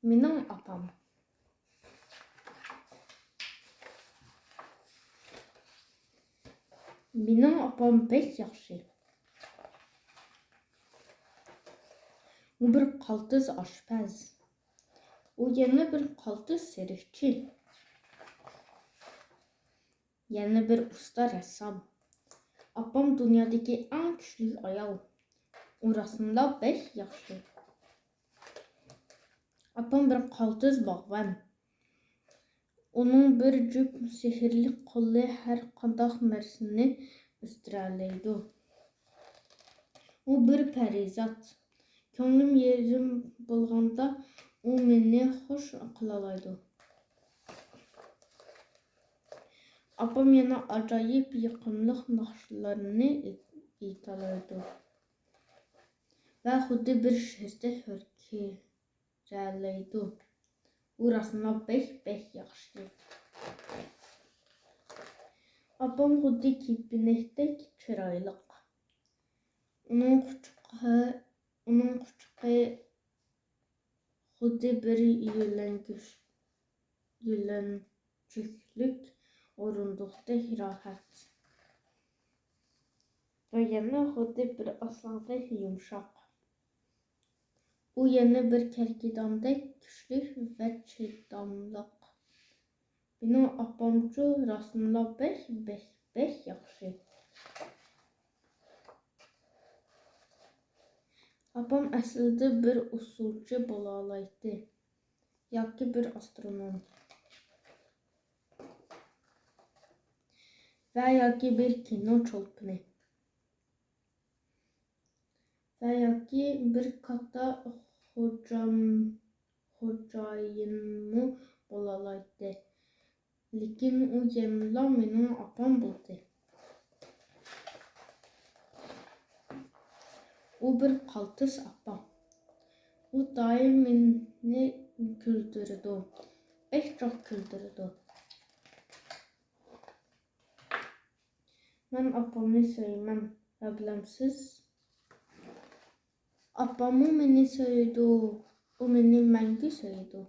Benim apam. Benim apam pek yaxşı. O bir qaltis aşpaz. O yeni bir qaltis serikçi. Yeni bir usta ressam. Apam dünyadaki en güçlü ayal. Orasında pek yaxşı. Apam bir qaltis bağban. Onun bir cüp sihirli qolu her qandaq nərsini üstürələydi. O bir pərizat. Könlüm yerim bulğanda o məni xoş qılalaydı. Apam yana acayip yıkımlıq naxışlarını italaydı. Və xuddi bir şehzdə hörkürələydi. Orasında pek yaxşı. Apam xuddi kibinəkdək çiraylıq. Onun küçüğü xuddi bir yüləncüklük orunduqda rahat. Və yana xuddi bir aslandək yumşaq. O yeni bir kərkidandək güçlük və çiydamlıq. Benim apamcı rasında pek yaxşı. Apam əslində bir usulcu bolalaydı. Yoki bir astronom. Və yoki bir kino çolpunu. Və yoki bir katta xocayınmı bolalaydı. Lakin o yanıla benim apam buldu. O bir qaltis apa. O daim beni güldürdü. Pek çok güldürdü. Ben apamı sevmem. Problemsiz. Apamı beni sevdi. O beni məngi sevdi.